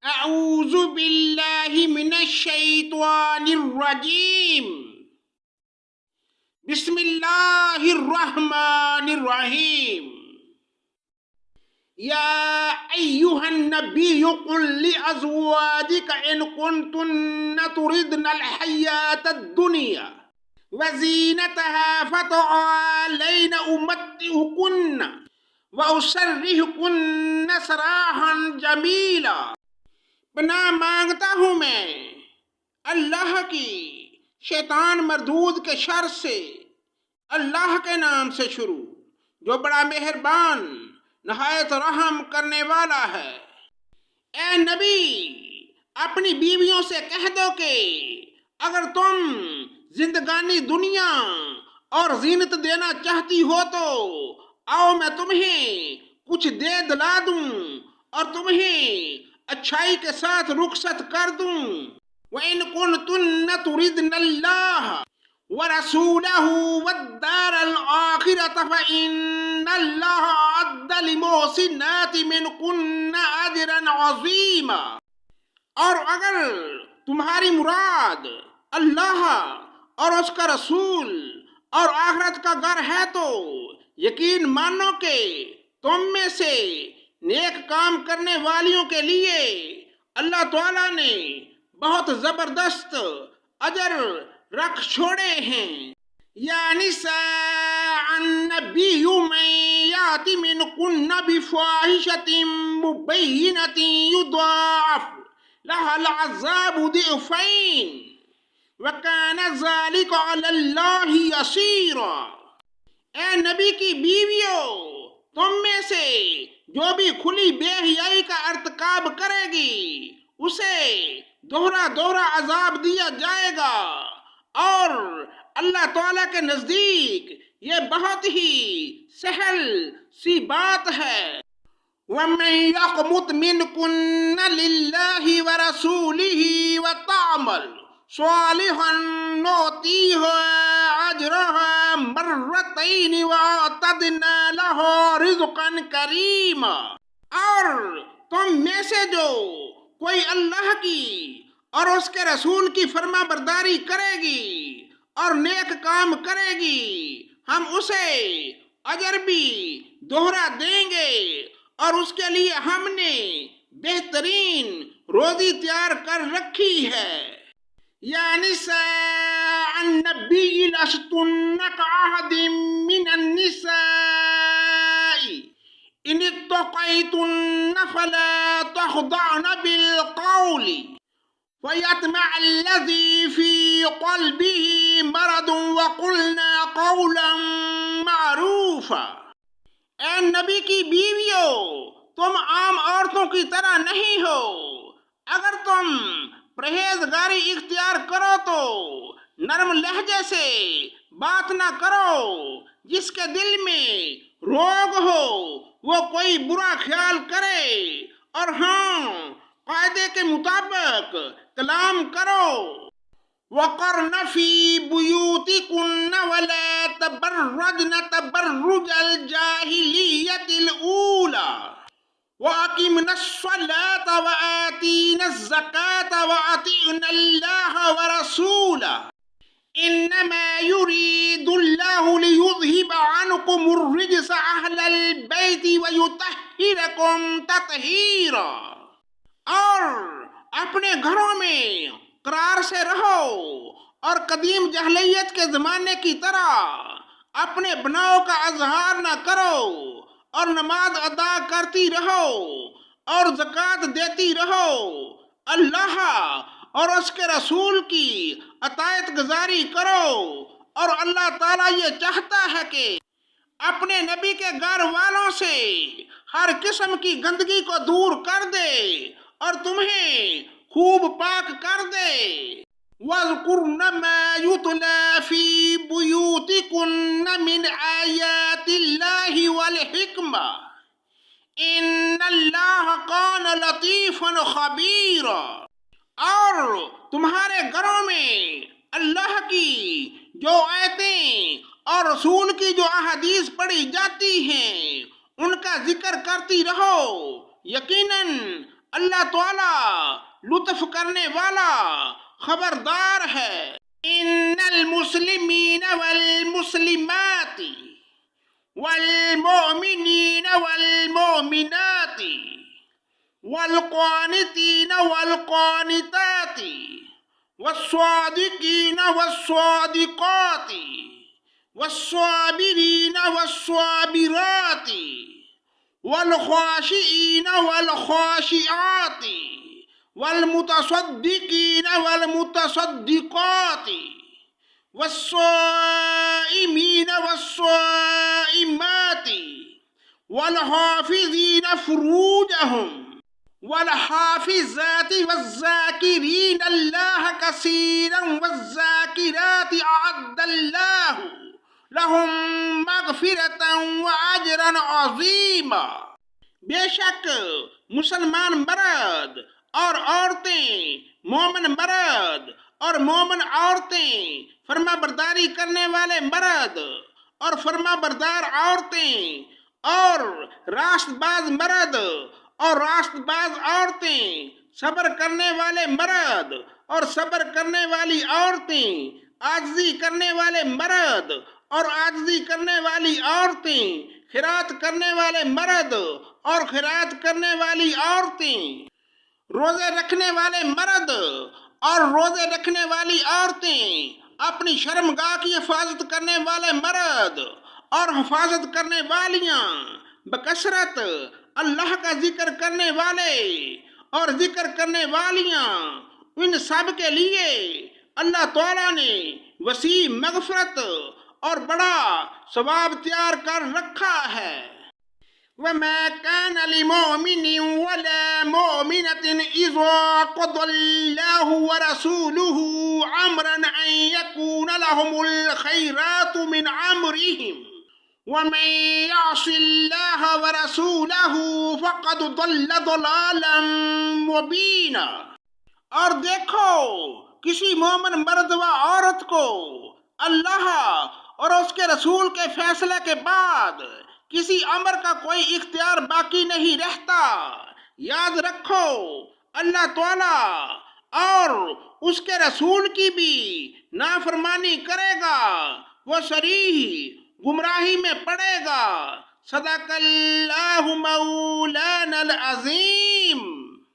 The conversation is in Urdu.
اعوذ باللہ من الشیطان الرجیم بسم اللہ الرحمن الرحیم یا ایہا النبی قل لأزواجک ان کنتن تردن الحیاة الدنیا وزینتها فتعالین امتعکن واسرحکن سراحا جمیلا۔ پناہ مانگتا ہوں میں اللہ کی شیطان مردود کے شر سے، اللہ کے نام سے شروع جو بڑا مہربان نہایت رحم کرنے والا ہے۔ اے نبی، اپنی بیویوں سے کہہ دو کہ اگر تم زندگانی دنیا اور زینت دینا چاہتی ہو تو آؤ میں تمہیں کچھ دے دلا دوں اور تمہیں اچھائی کے ساتھ رخصت کر دوں۔ وَإِن كُنتُنَّ تُرِدْنَ اللَّهَ وَرَسُولَهُ وَالدَّارَ الْآخِرَةَ فَإِنَّ اللَّهَ أَعَدَّ لِلْمُحْسِنَاتِ مِنكُنَّ أَجْرًا عَظِيمًا۔ اور اگر تمہاری مراد اللہ اور اس کا رسول اور آخرت کا گھر ہے تو یقین مانو کہ تم میں سے نیک کام کرنے والیوں کے لیے اللہ تعالیٰ نے بہت زبردست اجر رکھ چھوڑے ہیں۔ یا نساء النبی من یات منکن بفاحشۃ مبینۃ یضاعف لها العذاب ضعفین وکان ذلک علی اللہ یسیرا۔ اے نبی کی بیویوں، تم میں سے جو بھی کھلی بے حیائی کا ارتکاب کرے گی اسے دوہرا دوہرا عذاب دیا جائے گا، اور اللہ تعالیٰ کے نزدیک یہ بہت ہی سہل سی بات ہے۔ وَمَن يَقْنُتْ مِنكُنَّ لِلَّهِ وَرَسُولِهِ وَتَعْمَلْ صَالِحًا نُؤْتِهَا أَجْرَهَا مَرَّتَيْنِ وَأَعْتَدْنَا لَهَا رِزْقًا كَرِيمًا۔ اور تم میں سے جو کوئی اللہ کی اور اس کے رسول کی فرما برداری کرے گی اور نیک کام کرے گی، ہم اسے اجر بھی دوہرا دیں گے، اور اس کے لیے ہم نے بہترین روزی تیار کر رکھی ہے۔ یا نساء النبی لستن کأحد من النساء ان اتقیتن فلا تخضعن بالقول فیطمع الذی فی قلبه مرض وقلنا قولا معروفا۔ اے نبی کی بیویوں، تم عام عورتوں کی طرح نہیں ہو۔ اگر تم پرہیزگاری اختیار کرو تو نرم لہجے سے بات نہ کرو۔ جس کے دل میں روگ ہو وہ کوئی برا خیال کرے، اور ہاں، قاعدے کے مطابق کلام کرو۔ وَقَرْنَ فِي بُيُوتِكُنَّ وَلَا تَبَرَّجْنَ تَبَرُّجَ الْجَاهِلِيَّةِ الْأُولَىٰ وَأَقِمْنَ الصَّلَاةَ وَآتِينَ الزَّكَاةَ وَأَطِعْنَ اللَّهَ وَرَسُولَهُ إِنَّمَا يُرِيدُ اللَّهُ لِيُذْهِبَ عَنْكُمُ الرِّجْسَ أَهْلَ الْبَيْتِ وَيُطَهِّرَكُمْ تَطْهِيرًا۔ اور اپنے گھروں میں قرار سے رہو، اور قدیم جاہلیت کے زمانے کی طرح اپنے بناؤ کا اظہار نہ کرو، اور نماز ادا کرتی رہو اور زکوٰۃ دیتی رہو۔ اللہ اور اس کے رسول کی اطاعت گزاری کرو، اور اللہ تعالیٰ یہ چاہتا ہے کہ اپنے نبی کے گھر والوں سے ہر قسم کی گندگی کو دور کر دے اور تمہیں خوب پاک کر دے۔ وَاذْكُرْنَ مَا يُتْلَىٰ فِي بُيُوتِكُنَّ مِنْ آيَاتِ اللَّهِ وَالْحِكْمَةِ إِنَّ اللَّهَ كَانَ لَطِيفًا خَبِيرًا۔ اور تمہارے گھروں میں اللہ کی جو آیتیں اور رسول کی جو احادیث پڑھی جاتی ہیں ان کا ذکر کرتی رہو۔ یقیناً اللہ تعالیٰ لطف کرنے والا خبردار ہے۔ ان المسلمین والمسلمات والمؤمنین والمؤمنات والقانتین والقانتات والصادقین والصادقات والصابرین والصابرات والخاشعین والخاشعات والمتصدقین والمتصدقات والصائمین والصائمات والحافظین فروجہم والحافظات والذاکرین اللہ کثیرا والذاکرات اعد اللہ لہم مغفرتا واجرا عظیما۔ بے شک مسلمان مرد اور عورتیں، مومن مرد اور مومن عورتیں، فرما برداری کرنے والے مرد اور فرما بردار عورتیں، اور راست باز مرد اور راست باز عورتیں، صبر کرنے والے مرد اور صبر کرنے والی عورتیں، عاجزی کرنے والے مرد اور عاجزی کرنے والی عورتیں، خیرات کرنے والے مرد اور خیرات کرنے والی عورتیں، روزے رکھنے والے مرد اور روزے رکھنے والی عورتیں، اپنی شرمگاہ کی حفاظت کرنے والے مرد اور حفاظت کرنے والیاں، بکثرت اللہ کا ذکر کرنے والے اور ذکر کرنے والیاں، ان سب کے لیے اللہ تعالیٰ نے وسیع مغفرت اور بڑا ثواب تیار کر رکھا ہے۔ وَمَا كَانَ لِمُؤْمِنٍ وَلَا مُؤْمِنَةٍ إِذَا قَضَى اللَّهُ وَرَسُولُهُ أَمْرًا أَن يَكُونَ لَهُمُ الْخَيْرَةُ مِنْ أَمْرِهِمْ وَمَن يَعْصِ اللَّهَ وَرَسُولَهُ فَقَدْ ضَلَّ ضَلَالًا مُبِينًا۔ اور دیکھو کسی مومن مرد و عورت کو اللہ اور اس کے رسول کے فیصلے کے بعد کسی امر کا کوئی اختیار باقی نہیں رہتا۔ یاد رکھو اللہ تعالیٰ اور اس کے رسول کی بھی نافرمانی کرے گا، وہ صریح گمراہی میں پڑے گا۔ صدق اللہ مولانا العظیم۔